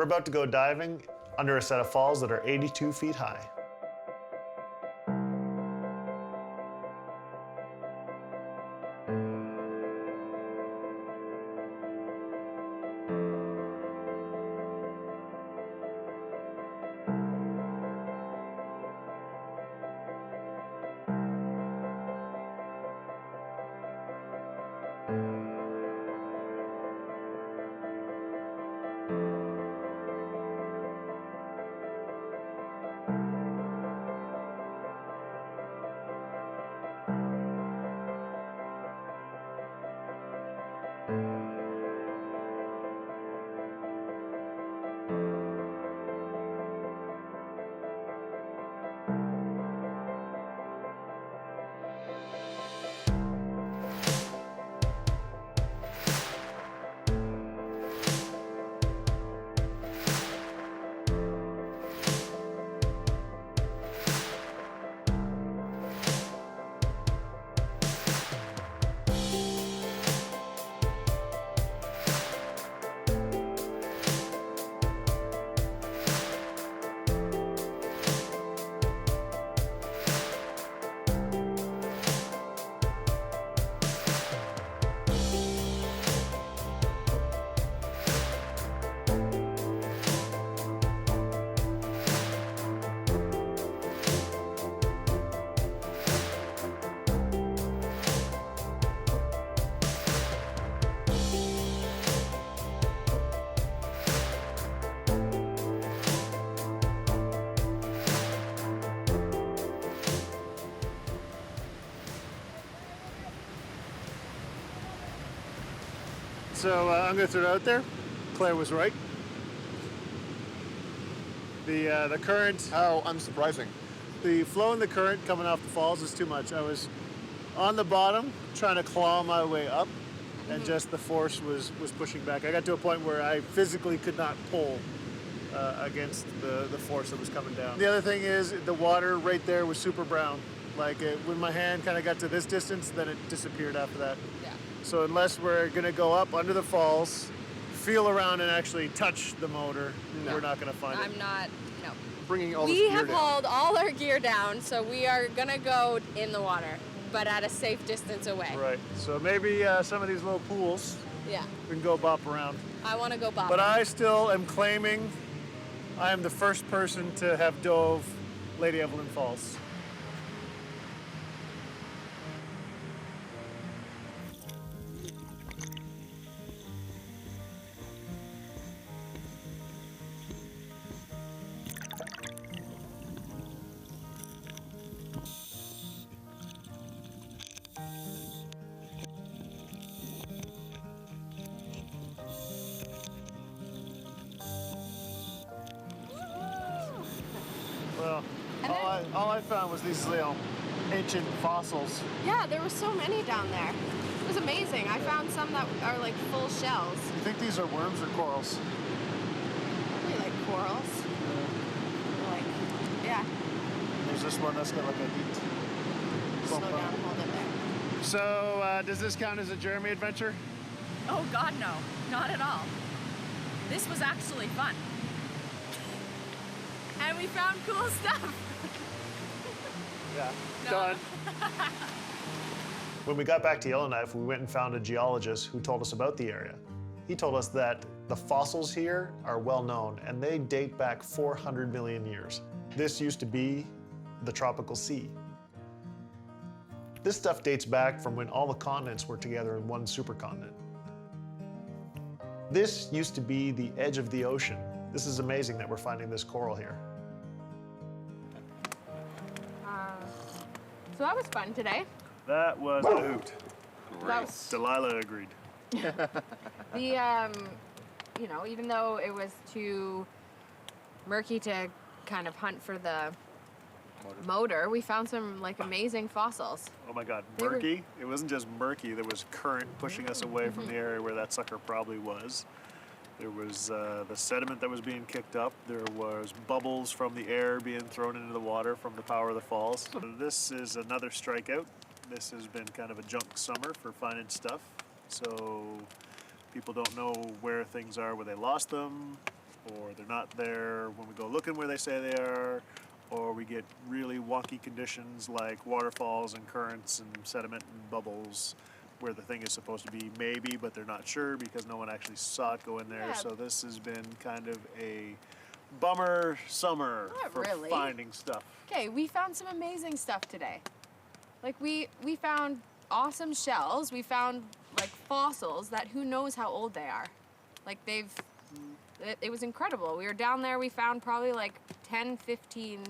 We're about to go diving under a set of falls that are 82 feet high. So I'm going to throw it out there. Claire was right. The current, How unsurprising. the flow and the current coming off the falls is too much. I was on the bottom trying to claw my way up, and just the force was pushing back. I got to a point where I physically could not pull against the force that was coming down. The other thing is the water right there was super brown. Like when my hand kind of got to this distance, then it disappeared after that. Yeah. So unless we're gonna go up under the falls, feel around and actually touch the motor, No. we're not gonna find I'm it. not, no. Bringing all this We gear have down. hauled all our gear down, so we are gonna go in the water, but at a safe distance away. Right, so maybe some of these little pools, Yeah. we can go bop around. I wanna go bob. But I still am claiming I am the first person to have dove Lady Evelyn Falls. Well, And all I found was these little ancient fossils. Yeah, there were so many down there. It was amazing. I found some that are like full shells. You think these are worms or corals? Probably like corals. Like, yeah. There's this one that's got like a neat Slow bump on down, it. hold it there. So, does this count as a Jeremy adventure? Oh God, no, not at all. This was actually fun. And we found cool stuff. Yeah. No. Done. When we got back to Yellowknife, we went and found a geologist who told us about the area. He told us that the fossils here are well known and they date back 400 million years. This used to be the tropical sea. This stuff dates back from when all the continents were together in one supercontinent. This used to be the edge of the ocean. This is amazing that we're finding this coral here. So that was fun today. That was a hoot. That was Delilah agreed. the, you know, even though it was too murky to kind of hunt for the motor, we found some like amazing fossils. Oh my God, They were- murky? It wasn't just murky, there was current pushing us away from the area where that sucker probably was. There was the sediment that was being kicked up. There was bubbles from the air being thrown into the water from the power of the falls. So this is another strikeout. This has been kind of a junk summer for finding stuff. So people don't know where things are, where they lost them. or they're not there when we go looking where they say they are, or we get really wonky conditions like waterfalls and currents and sediment and bubbles where the thing is supposed to be maybe, but they're not sure because no one actually saw it go in there. Yeah. So this has been kind of a bummer summer Not for really. finding stuff. Okay, we found some amazing stuff today. Like we found awesome shells. We found like fossils that who knows how old they are. Like it was incredible. We were down there, we found probably like 10, 15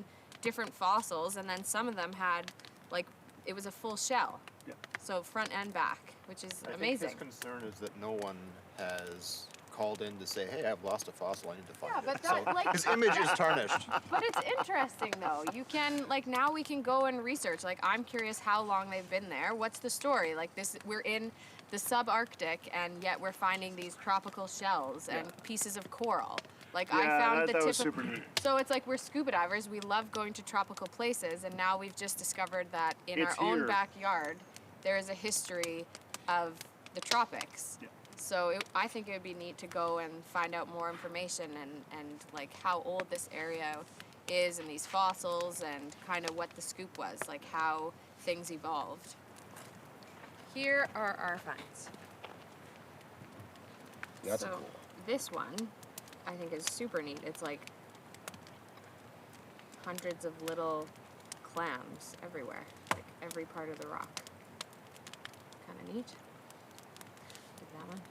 different fossils, and then some of them had like, it was a full shell. Yeah. So front and back, which is amazing. I think his concern is that no one has called in to say, hey, I've lost a fossil, I need to find Yeah, it. but that, So like, his image is tarnished. But it's interesting though. You can, like, now we can go and research. Like, I'm curious how long they've been there. What's the story? Like, we're in the subarctic, and yet we're finding these tropical shells and pieces of coral. Like, I found the that tip was of, super neat. So it's like we're scuba divers. We love going to tropical places, and now we've just discovered that in It's our own here. backyard, there is a history of the tropics. Yeah. So I think it would be neat to go and find out more information and like how old this area is and these fossils and kind of what the scoop was, like how things evolved. Here are our finds. That's so cool. this one I think is super neat. It's like hundreds of little clams everywhere, like every part of the rock. Kind of neat. Like that one.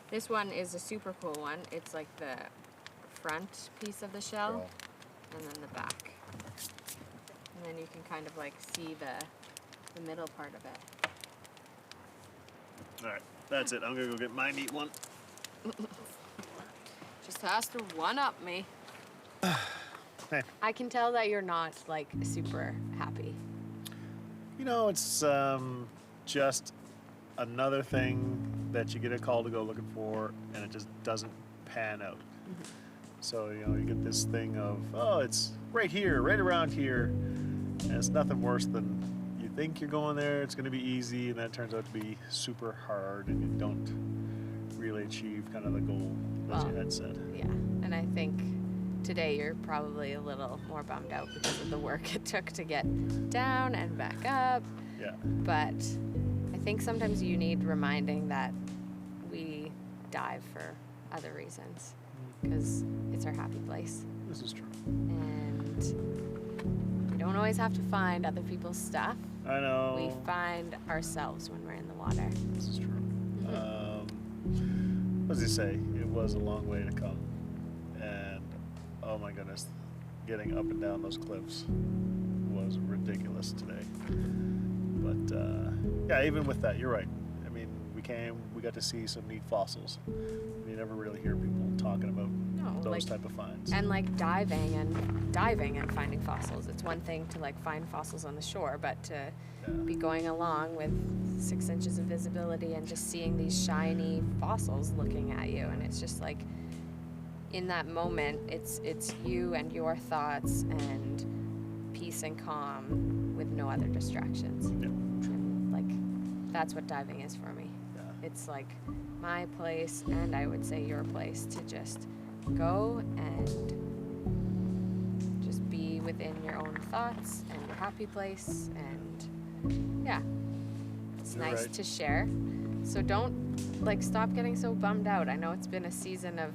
This one is a super cool one. It's like the front piece of the shell and then the back. And then you can kind of like see the middle part of it. All right, that's it. I'm gonna go get my neat one. Just has to one-up me. Hey. I can tell that you're not like super happy. You know, it's just another thing that you get a call to go looking for, and it just doesn't pan out. So, you know, you get this thing of, oh, it's right here, right around here, and it's nothing worse than you think you're going there, it's going to be easy, and that turns out to be super hard, and you don't really achieve kind of the goal that you had set. Yeah, and I think today you're probably a little more bummed out because of the work it took to get down and back up. Yeah. But I think sometimes you need reminding that we dive for other reasons because it's our happy place. This is true. And we don't always have to find other people's stuff. I know. We find ourselves when we're in the water. This is true. What does he say? It was a long way to come. And oh my goodness, getting up and down those cliffs was ridiculous today. But yeah, even with that, you're right. I mean, we got to see some neat fossils. You never really hear people talking about those like, type of finds. And like diving and finding fossils. It's one thing to like find fossils on the shore, but to be going along with 6 inches of visibility and just seeing these shiny fossils looking at you, and it's just like in that moment it's you and your thoughts and peace and calm with no other distractions. Yeah. And like that's what diving is for me. Yeah. It's like my place, and I would say your place, to just go and just be within your own thoughts and your happy place, and yeah, it's You're nice right. to share. So don't like stop getting so bummed out. I know it's been a season of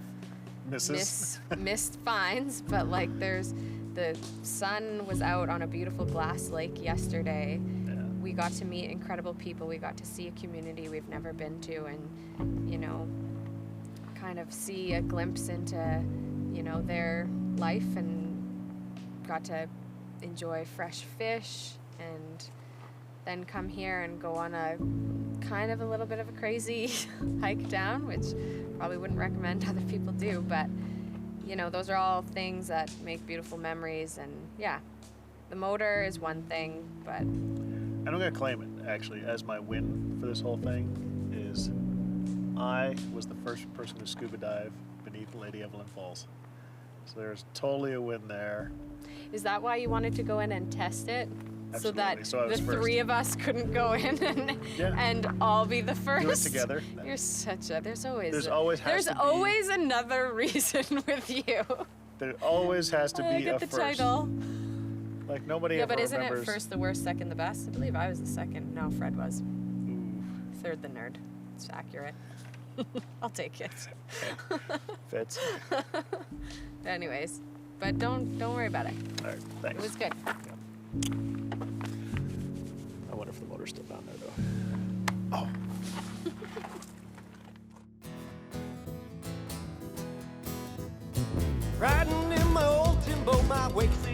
missed finds, but like the sun was out on a beautiful glass lake yesterday. Yeah. We got to meet incredible people. We got to see a community we've never been to, and, you know, kind of see a glimpse into, you know, their life, and got to enjoy fresh fish, and then come here and go on a kind of a little bit of a crazy hike down, which probably wouldn't recommend other people do, but, you know, those are all things that make beautiful memories. And yeah, the motor is one thing, but And I'm going to claim it, actually, as my win for this whole thing, is I was the first person to scuba dive beneath Lady Evelyn Falls. So there's totally a win there. is that why you wanted to go in and test it? so that Absolutely. So I was the first. three of us couldn't go in Yeah. and all be the first. Do it together. You're such a. There's always. There's always has There's to be- always another reason with you. There always has to I be get a the first. title. Like nobody Yeah, ever but isn't remembers. it first the worst, second the best? I believe I was the second. No, Fred was. Ooh, Third the nerd. It's accurate. I'll take it. fits. Anyways, but don't worry about it. All right, thanks. It was good. I wonder if the motor's still down there though. Oh. Riding in my old Timbo, my wake's